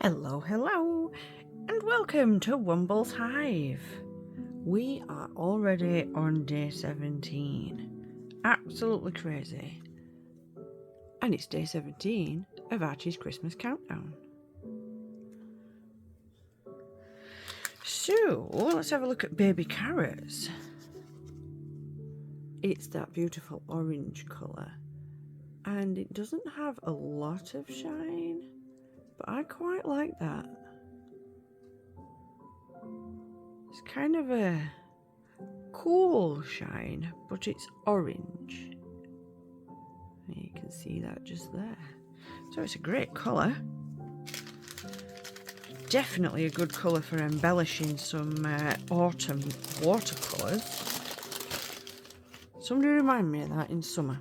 Hello, and welcome to Womble's Hive. We are already on day 17. Absolutely crazy. And it's day 17 of Archie's Christmas countdown. So, let's have a look at baby carrots. It's that beautiful orange colour. And it doesn't have a lot of shine, but I quite like that. It's kind of a cool shine, but it's orange. You can see that just there. So it's a great colour. Definitely a good colour for embellishing some autumn watercolours. Somebody remind me of that in summer.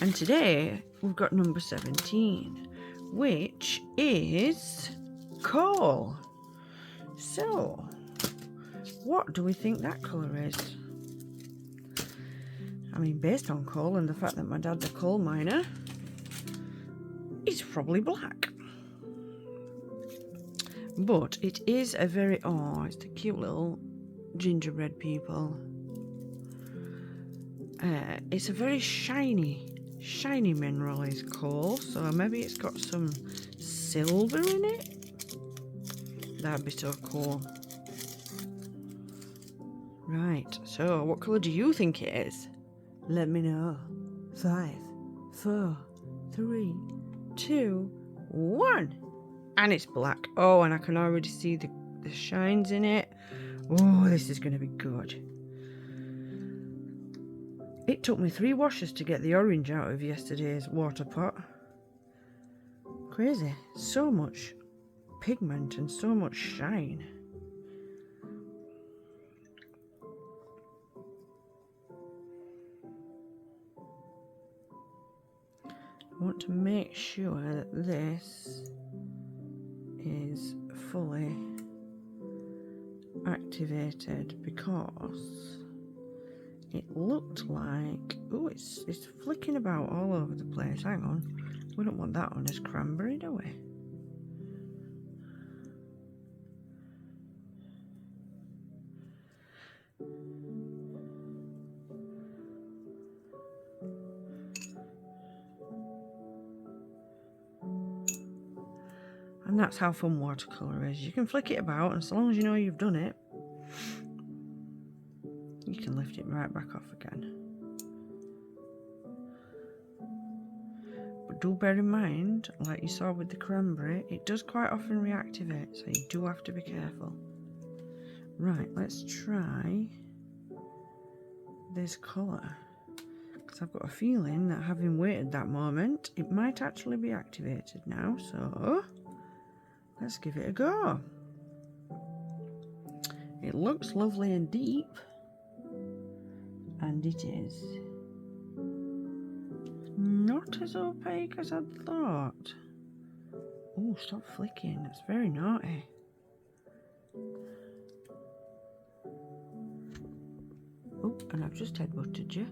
And today we've got number 17, which is coal. So, what do we think that colour is? I mean, based on coal and the fact that my dad's a coal miner, it's probably black. But it is a very, it's the cute little gingerbread people. It's a very shiny mineral is coal, so maybe it's got some silver in it. That'd be so cool. Right, so what colour do you think it is? Let me know. 5, 4, 3, 2, 1. And it's black. Oh, and I can already see the shines in it. Oh, this is going to be good. It took me 3 washes to get the orange out of yesterday's water pot. Crazy. So much pigment and so much shine. I want to make sure that this is fully activated because it looked like, it's flicking about all over the place. Hang on, we don't want that on as cranberry, do we? And that's how fun watercolour is. You can flick it about, and so long as you know you've done it, you can lift it right back off again. But do bear in mind, like you saw with the cranberry, it does quite often reactivate, so you do have to be careful. Right, let's try this colour, because I've got a feeling that having waited that moment, it might actually be activated now, so let's give it a go. It looks lovely and deep, and it is not as opaque as I'd thought. Oh, stop flicking, that's very naughty. Oh, and I've just headbutted you.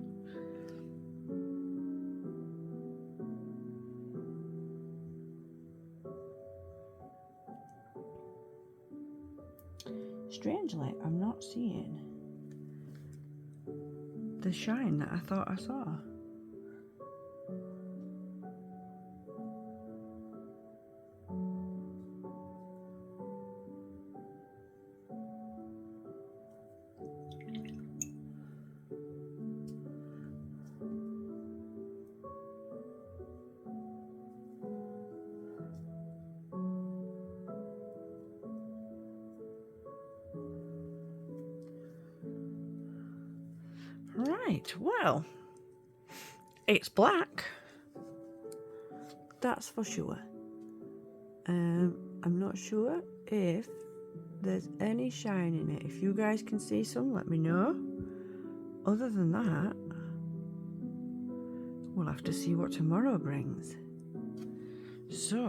Strangely, I'm not seeing the shine that I thought I saw. Right, well, it's black, that's for sure. I'm not sure if there's any shine in it. If you guys can see some, let me know. Other than that, we'll have to see what tomorrow brings. So,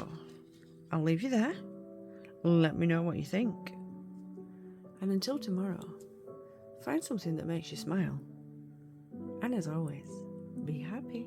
I'll leave you there. Let me know what you think. And until tomorrow, find something that makes you smile. And as always, be happy.